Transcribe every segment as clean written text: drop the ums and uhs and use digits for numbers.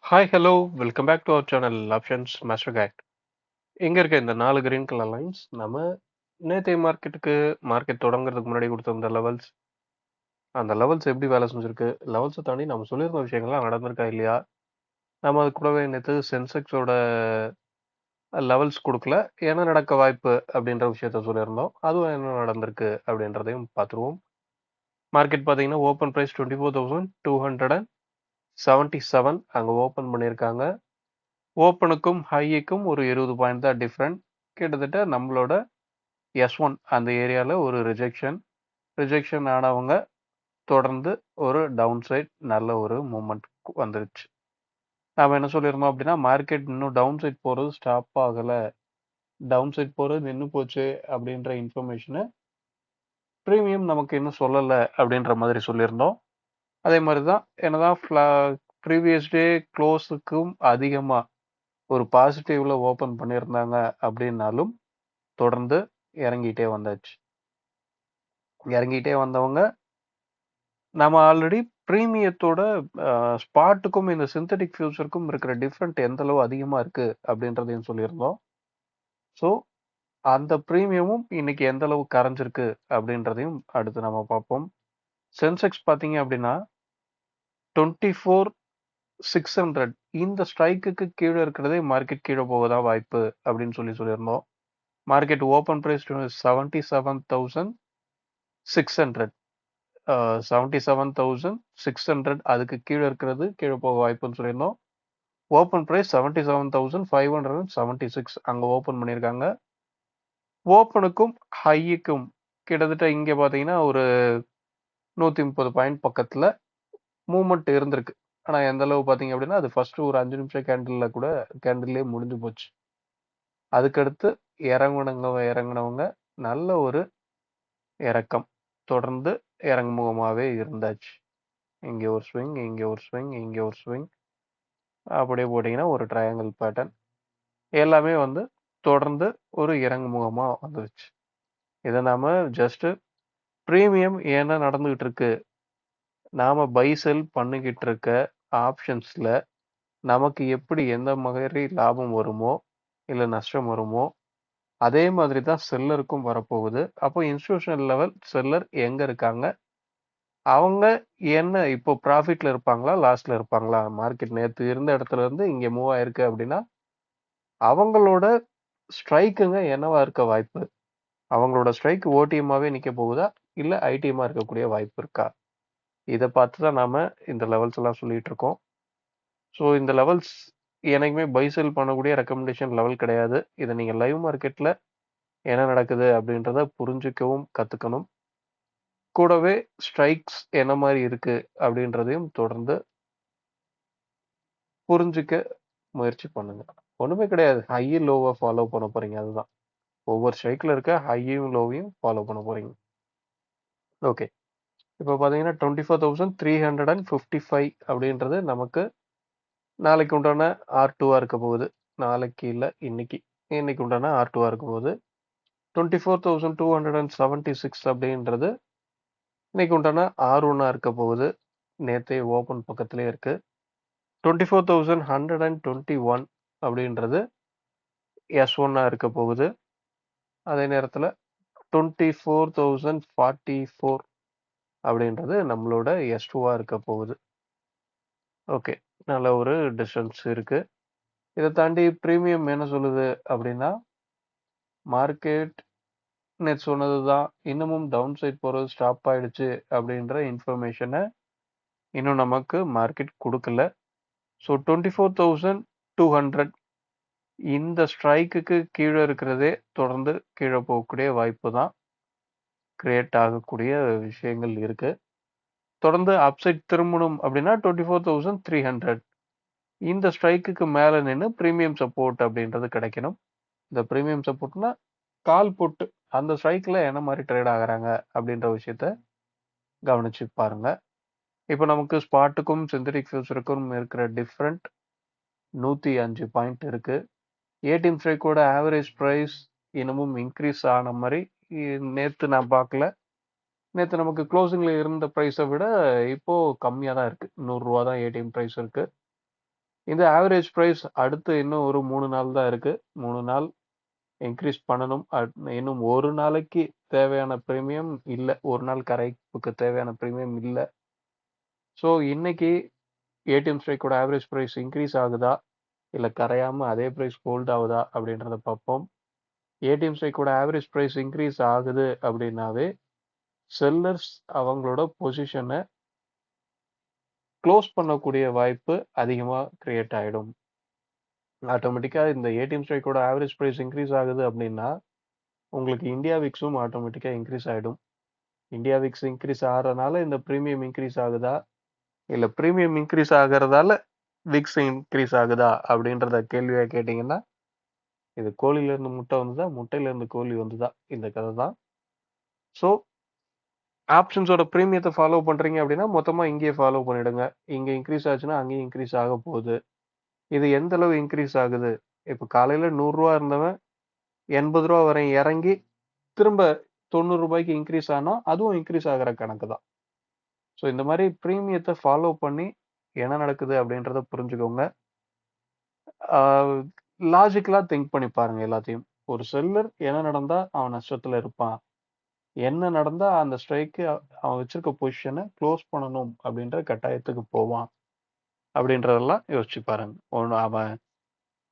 Hi hello welcome back to our channel options master guide. இங்கே இருக்க இந்த 4 green colour lines நம்ம நேற்றைய மார்க்கெட் தொடங்குறதுக்கு முன்னாடி கொடுத்துருந்த லெவல்ஸ். அந்த லெவல்ஸ் எப்படி வேலை செஞ்சுருக்கு, லெவல்ஸை தாண்டி நம்ம சொல்லியிருந்த விஷயங்கள்லாம் நடந்திருக்கா இல்லையா. நம்ம அது கூடவே நேற்று சென்செக்ஸோட லெவல்ஸ் கொடுக்கல, என்ன நடக்க வாய்ப்பு அப்படின்ற விஷயத்த சொல்லியிருந்தோம். அதுவும் என்ன நடந்திருக்கு அப்படின்றதையும் பார்த்துருவோம். மார்க்கெட் பார்த்தீங்கன்னா ஓப்பன் ப்ரைஸ் 24,277 அங்கே ஓப்பன் பண்ணியிருக்காங்க. ஓப்பனுக்கும் ஹைக்கும் ஒரு 20 பாயிண்ட் தான் டிஃப்ரெண்ட். கிட்டத்தட்ட நம்மளோட S1 அந்த ஏரியாவில் ஒரு ரிஜெக்ஷன் ஆனவங்க தொடர்ந்து ஒரு டவுன் சைட் நல்ல ஒரு மூமெண்ட் வந்துருச்சு. நாம் என்ன சொல்லியிருந்தோம் அப்படின்னா, மார்க்கெட் இன்னும் டவுன் சைட் போகிறது ஸ்டாப் ஆகலை, டவுன் சைட் போகிறது நின்று போச்சு அப்படின்ற இன்ஃபர்மேஷனை ப்ரீமியம் நமக்கு இன்னும் சொல்லலை அப்படின்ற மாதிரி சொல்லியிருந்தோம். அதே மாதிரி தான் என்னதான் ப்ரீவியஸ் டே க்ளோஸுக்கும் அதிகமாக ஒரு பாசிட்டிவ்ல ஓப்பன் பண்ணியிருந்தாங்க அப்படின்னாலும் தொடர்ந்து இறங்கிட்டே வந்தாச்சு. இறங்கிட்டே வந்தவங்க நம்ம ஆல்ரெடி ப்ரீமியத்தோட ஸ்பாட்டுக்கும் இந்த சிந்தட்டிக் ஃபியூச்சருக்கும் இருக்கிற டிஃப்ரெண்ட் எந்த அளவு அதிகமாக இருக்கு அப்படின்றதையும் சொல்லியிருந்தோம். ஸோ அந்த ப்ரீமியமும் இன்னைக்கு எந்த அளவு கரைஞ்சிருக்கு அப்படின்றதையும் அடுத்து நம்ம பார்ப்போம். சென்செக்ஸ் பார்த்தீங்க அப்படின்னா 24,600 இந்த ஸ்ட்ரைக்குக்கு கீழே இருக்கிறதே மார்க்கெட் கீழே போவதா வாய்ப்பு அப்படின்னு சொல்லியிருந்தோம். மார்க்கெட் ஓப்பன் ப்ரைஸ் 77,600 77,600 அதுக்கு கீழே இருக்கிறது கீழே போக வாய்ப்புன்னு சொல்லியிருந்தோம். ஓப்பன் ப்ரைஸ் 77,576 அங்கே ஓப்பன் பண்ணியிருக்காங்க. ஓப்பனுக்கும் ஹைக்கும் கிட்டத்தட்ட இங்கே பார்த்தீங்கன்னா ஒரு 130 பாயிண்ட் பக்கத்தில் மூவ்மெண்ட் இருந்திருக்கு. ஆனால் எந்த அளவு பார்த்தீங்க அப்படின்னா அது ஃபர்ஸ்ட் ஒரு 5 நிமிஷம் கேண்டில்லே முடிஞ்சு போச்சு. அதுக்கடுத்து இறங்குனவங்க நல்ல ஒரு இறக்கம் தொடர்ந்து இறங்குமுகமாகவே இருந்தாச்சு. இங்கே ஒரு ஸ்விங், இங்கே ஒரு ஸ்விங், இங்கே ஒரு ஸ்விங், அப்படியே போட்டிங்கன்னா ஒரு ட்ரையாங்கிள் பேட்டர்ன் எல்லாமே வந்து தொடர்ந்து ஒரு இறங்குமுகமாக வந்துருச்சு. இதை நாம் ஜஸ்ட்டு ப்ரீமியம் என்ன நடந்துகிட்டு இருக்கு, நாம் பை செல் பண்ணிக்கிட்டு இருக்க ஆப்ஷன்ஸில் நமக்கு எப்படி எந்த மாதிரி லாபம் வருமோ இல்லை நஷ்டம் வருமோ அதே மாதிரி தான் செல்லருக்கும் வரப்போகுது. அப்போ இன்ஸ்டிடியூஷனல் லெவல் செல்லர் எங்கே இருக்காங்க, அவங்க என்ன இப்போ ப்ராஃபிட்ல இருப்பாங்களா லாஸ்ட்ல இருப்பாங்களா, மார்க்கெட் நேற்று இருந்த இடத்துல இருந்து இங்கே மூவ் ஆயிருக்கு அப்படின்னா அவங்களோட ஸ்ட்ரைக்குங்க என்னவா இருக்க வாய்ப்பு, அவங்களோட ஸ்ட்ரைக் ஓடிஎம்மாவே நிற்க போகுதா இல்லை ஐடிஎம்மா இருக்கக்கூடிய வாய்ப்பு இருக்கா, இதை பார்த்து தான் நாம இந்த லெவல்ஸ் எல்லாம் சொல்லிட்டு இருக்கோம். ஸோ இந்த லெவல்ஸ் எனக்குமே பை செல் பண்ணக்கூடிய ரெக்கமெண்டேஷன் லெவல் கிடையாது. இதை நீங்கள் லைவ் மார்க்கெட்டில் என்ன நடக்குது அப்படின்றத புரிஞ்சுக்கவும் கற்றுக்கணும். கூடவே ஸ்ட்ரைக்ஸ் என்ன மாதிரி இருக்கு அப்படின்றதையும் தொடர்ந்து புரிஞ்சுக்க முயற்சி பண்ணுங்க. ஒண்ணுமே கிடையாது, ஹை லோவை ஃபாலோ பண்ண போறீங்க, அதுதான். ஒவ்வொரு ஸ்ட்ரைக்ல இருக்க ஹையும் லோவையும் ஃபாலோ பண்ண போறீங்க. ஓகே, இப்போ பார்த்தீங்கன்னா 24,355 அப்படின்றது நமக்கு நாளைக்கு உண்டான R2 இருக்க போகுது. நாளைக்கு இல்லை, இன்னைக்கு உண்டான R2 இருக்க போகுது. 24,276 அப்படின்றது இன்னைக்கு உண்டான R1 இருக்க போகுது. நேற்றைய ஓப்பன் பக்கத்திலே இருக்கு. 24,121 அப்படின்றது S1 இருக்க போகுது. அதே நேரத்தில் 24,044 அப்படின்றது நம்மளோட S2 இருக்க போகுது. ஓகே, நல்ல ஒரு டிஸ்டன்ஸ் இருக்கு. இதை தாண்டி ப்ரீமியம் என்ன சொல்லுது அப்படின்னா, மார்க்கெட் நேற்று சொன்னது தான், இன்னமும் டவுன் சைட் போகிறது ஸ்டாப் ஆயிடுச்சு அப்படின்ற இன்ஃபர்மேஷனை இன்னும் நமக்கு மார்க்கெட் கொடுக்கல. ஸோ 24,200 இந்த ஸ்ட்ரைக்குக்கு கீழே இருக்கிறதே தொடர்ந்து கீழே போகக்கூடிய வாய்ப்பு தான் கிரியேட் ஆகக்கூடிய விஷயங்கள் இருக்கு. தொடர்ந்து அப்சைட் திரும்பணும் அப்படின்னா 24,300 இந்த ஸ்ட்ரைக்குக்கு மேலே நின்று ப்ரீமியம் சப்போர்ட் அப்படின்றது கிடைக்கணும். இந்த ப்ரீமியம் சப்போர்ட்னா கால் போட்டு அந்த ஸ்ட்ரைக்கில் என்ன மாதிரி ட்ரேட் ஆகுறாங்க அப்படின்ற விஷயத்த கவனிச்சு பாருங்க. இப்போ நமக்கு ஸ்பாட்டுக்கும் சிந்தட்டிக் ஃபியூச்சருக்கும் இருக்கிற டிஃப்ரெண்ட் 105 பாயிண்ட் இருக்கு. ஏடிஎம் ஸ்ட்ரைக்கோட ஆவரேஜ் ப்ரைஸ் இன்னமும் இன்க்ரீஸ் ஆன மாதிரி நேற்று நான் பார்க்கல. நேற்று நமக்கு க்ளோசிங்கில் இருந்த ப்ரைஸை விட இப்போ கம்மியாக தான் இருக்குது. 100 ரூபா தான் ஏடிஎம் ப்ரைஸ் இருக்குது. இந்த ஆவரேஜ் பிரைஸ் அடுத்து இன்னும் ஒரு 3 நாள் தான் இருக்கு. 3 நாள் இன்க்ரீஸ் பண்ணணும். இன்னும் ஒரு நாளைக்கு தேவையான பிரீமியம் இல்ல. ஒரு நாள் கரைப்புக்கு தேவையான பிரீமியம் இல்ல. ஸோ இன்னைக்கு ஏடிஎம் ஸ்ட்ரைக்கோட ஆவரேஜ் பிரைஸ் இன்க்ரீஸ் ஆகுதா? இல்ல கரையாம அதே பிரைஸ் ஹோல்ட் ஆகுதா? அப்படின்றத பார்ப்போம். ஏடிஎம் ஸ்ட்ரைக்கோட ஆவரேஜ் பிரைஸ் இன்க்ரீஸ் ஆகுது அப்படின்னாவே செல்லர்ஸ் அவங்களோட பொசிஷனை க்ளோஸ் பண்ணக்கூடிய வாய்ப்பு அதிகமாக கிரியேட் ஆகிடும். ஆட்டோமேட்டிக்காக இந்த ஏடிஎம் ஸ்ட்ரைக்கோட ஆவரேஜ் ப்ரைஸ் இன்க்ரீஸ் ஆகுது அப்படின்னா உங்களுக்கு இந்தியா விக்ஸும் ஆட்டோமேட்டிக்காக இன்க்ரீஸ் ஆகிடும். இந்தியா விக்ஸ் இன்க்ரீஸ் ஆகிறதுனால இந்த ப்ரீமியம் இன்க்ரீஸ் ஆகுதா, இல்லை ப்ரீமியம் இன்க்ரீஸ் ஆகிறதால விக்ஸ் இன்க்ரீஸ் ஆகுதா அப்படின்றத கேள்வியாக கேட்டிங்கன்னா இது கோழியிலேருந்து முட்டை வந்துதா, முட்டையிலேருந்து கோழி வந்துதா, இந்த கதை தான். ஸோ ஆப்ஷன்ஸோட ப்ரீமியத்தை ஃபாலோ பண்ணுறீங்க அப்படின்னா மொத்தமாக இங்கேயே ஃபாலோ பண்ணிவிடுங்க. இங்கே இன்க்ரீஸ் ஆச்சுன்னா அங்கேயும் இன்க்ரீஸ் ஆக போகுது. இது எந்த அளவு இன்க்ரீஸ் ஆகுது? இப்போ காலையில் 100 இருந்தவன் 80 வரை இறங்கி திரும்ப 90 இன்க்ரீஸ் ஆனால் அதுவும் இன்க்ரீஸ் ஆகிற கணக்கு தான். ஸோ இந்த மாதிரி ப்ரீமியத்தை ஃபாலோ பண்ணி என்ன நடக்குது அப்படின்றத புரிஞ்சுக்கோங்க. லாஜிக்கலாக திங்க் பண்ணி பாருங்க எல்லாத்தையும். ஒரு செல்லர் என்ன நடந்தால் அவன் நஷ்டத்தில் இருப்பான், என்ன நடந்தால் அந்த ஸ்ட்ரைக்கு அவன் வச்சிருக்க பொசிஷனை க்ளோஸ் பண்ணணும் அப்படின்ற கட்டாயத்துக்கு போவான் அப்படின்றதெல்லாம் யோசிச்சு பாருங்க. ஒன்று அவன்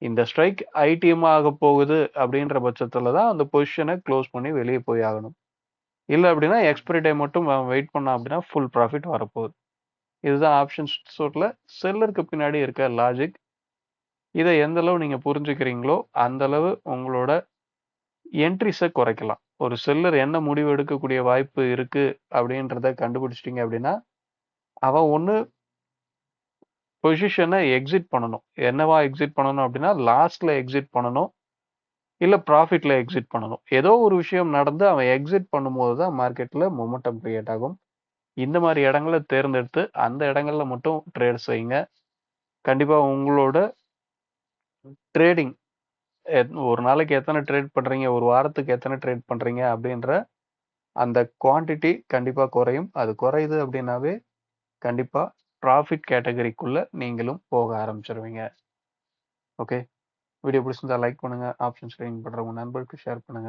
இந்த ஸ்ட்ரைக் ஐடிஎம் ஆக போகுது அப்படின்ற பட்சத்தில் தான் அந்த பொசிஷனை க்ளோஸ் பண்ணி வெளியே போய் ஆகணும். இல்லை அப்படின்னா எக்ஸ்பைரி டைம் மட்டும் வெயிட் பண்ணான் அப்படின்னா ஃபுல் ப்ராஃபிட் வரப்போகுது. இதுதான் ஆப்ஷன்ஸ் சோட்டில் செல்லருக்கு பின்னாடி இருக்க லாஜிக். இதை எந்த அளவு நீங்கள் புரிஞ்சுக்கிறீங்களோ அந்த அளவு உங்களோட என்ட்ரிஸை குறைக்கலாம். ஒரு செல்லர் என்ன முடிவு எடுக்கக்கூடிய வாய்ப்பு இருக்கு அப்படின்றத கண்டுபிடிச்சிட்டிங்க அப்படின்னா அவன் ஒன்று பொசிஷனை எக்ஸிட் பண்ணணும். என்னவா எக்ஸிட் பண்ணணும் அப்படின்னா லாஸ்ட்ல எக்ஸிட் பண்ணணும், இல்லை ப்ராஃபிட்ல எக்ஸிட் பண்ணணும். ஏதோ ஒரு விஷயம் நடந்து அவன் எக்ஸிட் பண்ணும்போது தான் மார்க்கெட்டில் மொமெண்டம் கிரியேட் ஆகும். இந்த மாதிரி இடங்களை தேர்ந்தெடுத்து அந்த இடங்கள்ல மட்டும் ட்ரேட் செய்யுங்க. கண்டிப்பாக உங்களோட ட்ரேடிங் ஒரு நாளைக்கு எத்தனை ட்ரேட் பண்ணுறீங்க, ஒரு வாரத்துக்கு எத்தனை ட்ரேட் பண்ணுறீங்க அப்படின்ற அந்த குவான்டிட்டி கண்டிப்பாக குறையும். அது குறையுது அப்படின்னாவே கண்டிப்பாக ப்ராஃபிட் கேட்டகரிக்குள்ளே நீங்களும் போக ஆரம்பிச்சிருவீங்க. ஓகே, வீடியோ பிடிச்சிருந்தா லைக் பண்ணுங்கள், ஆப்ஷன்ஸ் ட்ரேடிங் பண்ணுறவங்க நண்பர்களுக்கு ஷேர் பண்ணுங்கள்.